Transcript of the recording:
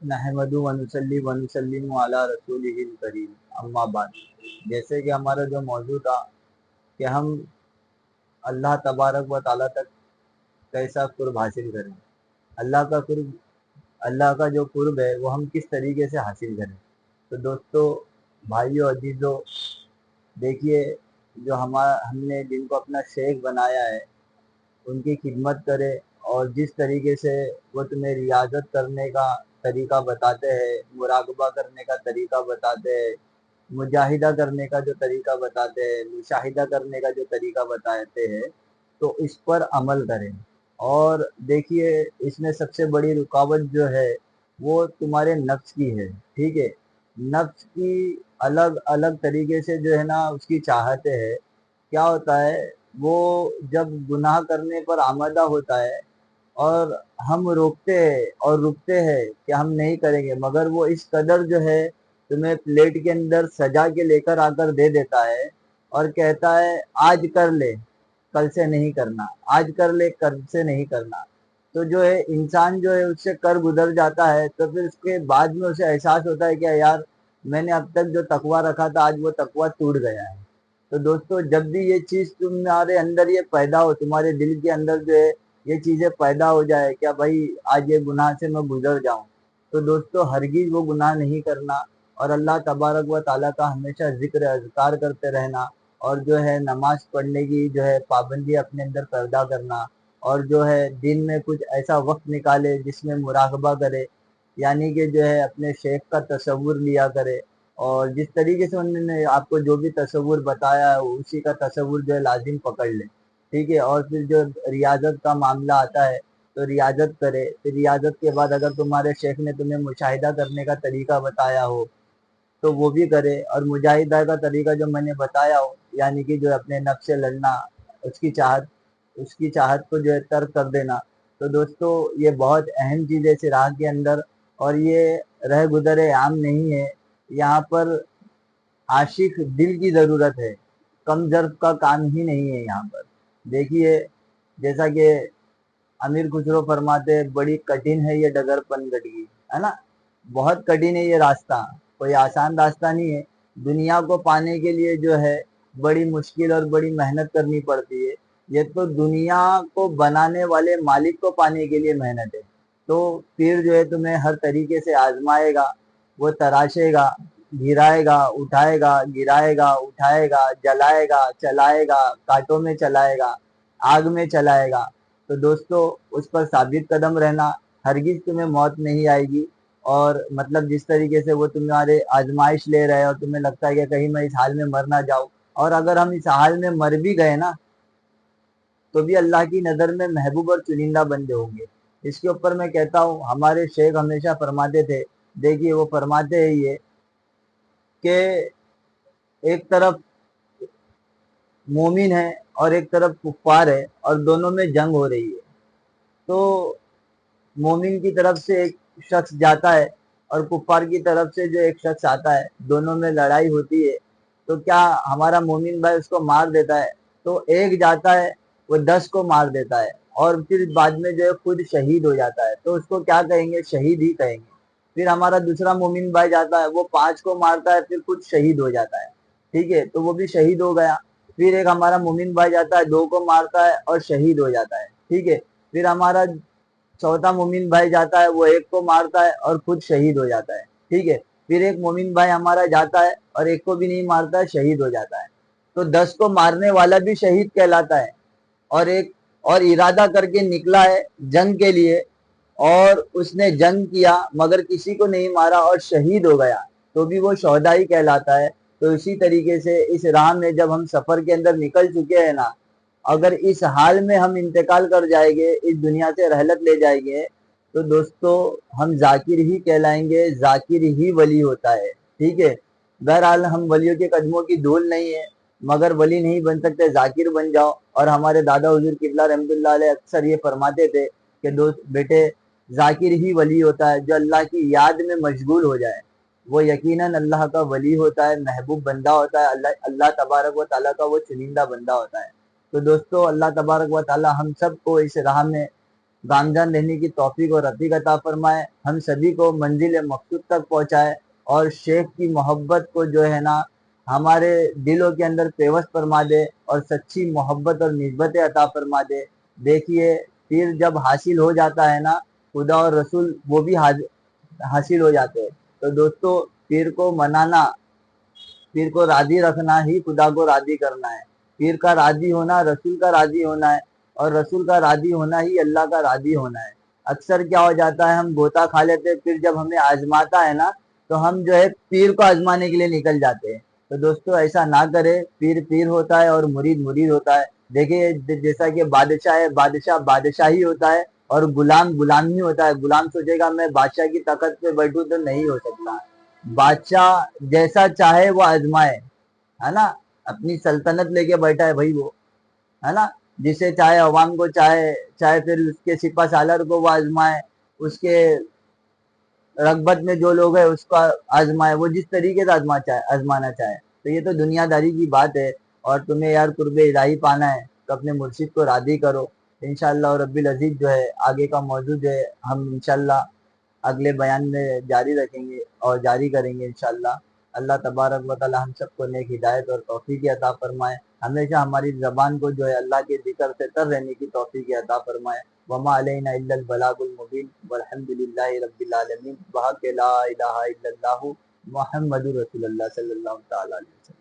نحمدہ و نصلی و نسلم علی رسولہ الکریم، اما بعد۔ جیسے کہ ہمارا جو موضوع تھا کہ ہم اللہ تبارک و تعالیٰ تک کیسا قرب حاصل کریں، اللہ کا قرب، اللہ کا جو قرب ہے وہ ہم کس طریقے سے حاصل کریں۔ تو دوستو، بھائیو، عزیزو، دیکھیے، جو ہم نے جن کو اپنا شیخ بنایا ہے ان کی خدمت کرے، اور جس طریقے سے وہ تمہیں ریاضت کرنے کا طریقہ بتاتے ہیں، مراقبہ کرنے کا طریقہ بتاتے ہیں، مجاہدہ کرنے کا جو طریقہ بتاتے ہیں، مشاہدہ کرنے کا جو طریقہ بتاتے ہیں، تو اس پر عمل کریں۔ اور دیکھیے، اس میں سب سے بڑی رکاوٹ جو ہے وہ تمہارے نفس کی ہے، ٹھیک ہے؟ نفس کی الگ الگ طریقے سے جو ہے نا اس کی چاہتے ہیں۔ کیا ہوتا ہے، وہ جب گناہ کرنے پر آمادہ ہوتا ہے اور ہم روکتے ہیں اور رکتے ہیں کہ ہم نہیں کریں گے، مگر وہ اس قدر جو ہے تمہیں پلیٹ کے اندر سجا کے لے کر آ کر دے دیتا ہے اور کہتا ہے آج کر لے، کل سے نہیں کرنا، آج کر لے، کل سے نہیں کرنا۔ تو جو ہے انسان جو ہے اس سے کر گزر جاتا ہے، تو پھر اس کے بعد میں اسے احساس ہوتا ہے کہ یار میں نے اب تک جو تقویٰ رکھا تھا آج وہ تقویٰ ٹوٹ گیا ہے۔ تو دوستو، جب بھی یہ چیز تمہارے اندر یہ پیدا ہو، تمہارے دل کے اندر جو ہے یہ چیزیں پیدا ہو جائے کیا بھائی آج یہ گناہ سے میں گزر جاؤں، تو دوستو ہرگز وہ گناہ نہیں کرنا، اور اللہ تبارک و تعالیٰ کا ہمیشہ ذکر اذکار کرتے رہنا، اور جو ہے نماز پڑھنے کی جو ہے پابندی اپنے اندر پیدا کرنا، اور جو ہے دن میں کچھ ایسا وقت نکالے جس میں مراقبہ کرے، یعنی کہ جو ہے اپنے شیخ کا تصور لیا کرے، اور جس طریقے سے انہوں نے آپ کو جو بھی تصور بتایا ہے اسی کا تصور جو ہے لازم پکڑ لے، ٹھیک ہے؟ اور پھر جو ریاضت کا معاملہ آتا ہے تو ریاضت کرے، پھر ریاضت کے بعد اگر تمہارے شیخ نے تمہیں مشاہدہ کرنے کا طریقہ بتایا ہو تو وہ بھی کرے، اور مجاہدہ کا طریقہ جو میں نے بتایا ہو یعنی کہ جو اپنے نفس سے لڑنا، اس کی چاہت کو جو ہے ترک کر دینا۔ تو دوستو یہ بہت اہم چیز ہے اس راہ کے اندر، اور یہ رہ گزر عام نہیں ہے، یہاں پر عاشق دل کی ضرورت ہے، کم ظرف کا کام ہی نہیں ہے یہاں پر۔ دیکھیے، جیسا کہ امیر خسرو فرماتے بڑی کٹھن ہے یہ ڈگر پنگٹی، ہے نا؟ بہت کٹھن ہے یہ راستہ، کوئی آسان راستہ نہیں ہے۔ دنیا کو پانے کے لیے جو ہے بڑی مشکل اور بڑی محنت کرنی پڑتی ہے، یہ تو دنیا کو بنانے والے مالک کو پانے کے لیے محنت ہے۔ تو پھر جو ہے تمہیں ہر طریقے سے آزمائے گا، وہ تراشے گا، گرائے گا، اٹھائے گا، گرائے گا، اٹھائے گا، جلائے گا، چلائے گا، کانٹوں میں چلائے گا، آگ میں چلائے گا۔ تو دوستو اس پر ثابت قدم رہنا، ہرگز تمہیں موت نہیں آئے گی۔ اور مطلب جس طریقے سے وہ تمہارے آزمائش لے رہے اور تمہیں لگتا ہے کہ کہیں میں اس حال میں مر نہ جاؤں، اور اگر ہم اس حال میں مر بھی گئے نا تو بھی اللہ کی نظر میں محبوب اور چنندہ بندے ہوں گے۔ اس کے اوپر میں کہتا ہوں ہمارے شیخ ہمیشہ فرماتے تھے، دیکھیے وہ فرماتے ہیں یہ کہ ایک طرف مومن ہے اور ایک طرف کفار ہے، اور دونوں میں جنگ ہو رہی ہے۔ تو مومن کی طرف سے ایک شخص جاتا ہے اور کفار کی طرف سے جو ایک شخص آتا ہے، دونوں میں لڑائی ہوتی ہے، تو کیا ہمارا مومن بھائی اس کو مار دیتا ہے؟ تو ایک جاتا ہے وہ 10 کو مار دیتا ہے، اور پھر بعد میں جو ہے خود شہید ہو جاتا ہے، تو اس کو کیا کہیں گے؟ شہید ہی کہیں گے۔ پھر ہمارا دوسرا مومن بھائی جاتا ہے، وہ 5 کو مارتا ہے، پھر خود شہید ہو جاتا ہے، ٹھیک ہے؟ تو وہ بھی شہید ہو گیا۔ پھر ایک ہمارا مومن بھائی جاتا ہے، 2 کو مارتا ہے اور شہید ہو جاتا ہے، ٹھیک ہے؟ پھر ہمارا چوتھا مومن بھائی جاتا ہے، وہ 1 کو مارتا ہے اور خود شہید ہو جاتا ہے، ٹھیک ہے؟ پھر ایک مومن بھائی ہمارا جاتا ہے اور 1 کو بھی نہیں مارتا ہے، شہید ہو جاتا ہے۔ تو 10 کو مارنے والا بھی شہید کہلاتا ہے، اور ایک اور ارادہ کر کے نکلا ہے جنگ کے لیے، اور اس نے جنگ کیا مگر کسی کو نہیں مارا اور شہید ہو گیا، تو بھی وہ شہداء ہی کہلاتا ہے۔ تو اسی طریقے سے اس راہ میں جب ہم سفر کے اندر نکل چکے ہیں نا، اگر اس حال میں ہم انتقال کر جائیں گے، اس دنیا سے رحلت لے جائیں گے، تو دوستو ہم ذاکر ہی کہلائیں گے، ذاکر ہی ولی ہوتا ہے، ٹھیک ہے؟ بہرحال ہم ولیوں کے قدموں کی دھول نہیں ہے، مگر ولی نہیں بن سکتے، ذاکر بن جاؤ۔ اور ہمارے دادا حضور قبلہ رحمۃ اللہ علیہ اکثر یہ فرماتے تھے کہ دوست بیٹے، ذاکر ہی ولی ہوتا ہے، جو اللہ کی یاد میں مشغول ہو جائے وہ یقیناً اللہ کا ولی ہوتا ہے، محبوب بندہ ہوتا ہے، اللہ تبارک و تعالیٰ کا وہ چنندہ بندہ ہوتا ہے۔ تو دوستو اللہ تبارک و تعالیٰ ہم سب کو اس راہ میں گامزن رہنے کی توفیق اور رفیق عطا فرمائے، ہم سبھی کو منزل مقصود تک پہنچائے، اور شیخ کی محبت کو جو ہے نا ہمارے دلوں کے اندر پیوست فرما دے، اور سچی محبت اور نسبت عطا فرما دے۔ دیکھیے پیر جب حاصل ہو جاتا ہے نا، خدا اور رسول وہ بھی حاصل ہو جاتے ہیں۔ تو دوستو، پیر کو منانا، پیر کو راضی رکھنا ہی خدا کو راضی کرنا ہے۔ پیر کا راضی ہونا رسول کا راضی ہونا ہے، اور رسول کا راضی ہونا ہی اللہ کا راضی ہونا ہے۔ اکثر کیا ہو جاتا ہے، ہم گوتا کھا لیتے، پھر جب ہمیں آزماتا ہے نا تو ہم جو ہے پیر کو آزمانے کے لیے نکل جاتے ہیں۔ تو دوستو ایسا نہ کرے، پیر پیر ہوتا ہے اور مرید مرید ہوتا ہے۔ دیکھیے جیسا کہ بادشاہ ہے، بادشاہ بادشاہ ہی ہوتا ہے، اور غلام غلام ہی ہوتا ہے۔ غلام سوچے گا میں بادشاہ کی تخت پہ بیٹھوں تو نہیں ہو سکتا۔ بادشاہ جیسا چاہے وہ آزمائے، ہے نا، اپنی سلطنت لے کے بیٹھا ہے بھائی وہ، ہے نا، جسے چاہے عوام کو چاہے پھر اس کے سپہ سالار کو وہ آزمائے، اس کے رغبت میں جو لوگ ہیں اس کو آزمائے، وہ جس طریقے سے آزمانا چاہے۔ تو یہ تو دنیا داری کی بات ہے، اور تمہیں یار قرب الہی پانا ہے تو اپنے مرشد کو راضی کرو۔ انشاءاللہ رب العزیز جو ہے آگے کا موضوع جو ہے ہم انشاءاللہ اگلے بیان میں جاری رکھیں گے اور جاری کریں گے انشاءاللہ۔ اللہ تبارک و تعالی ہم سب کو نیک ہدایت اور توفیق عطا فرمائے، ہمیشہ ہماری زبان کو جو ہے اللہ کے ذکر سے تر رہنے کی توفیق عطا فرمائے۔ وما علینا الا البلاغ المبین، والحمد للہ رب العالمین، بحق لا الہ الا اللہ محمد رسول اللہ صلی اللہ تعالی علیہ وسلم۔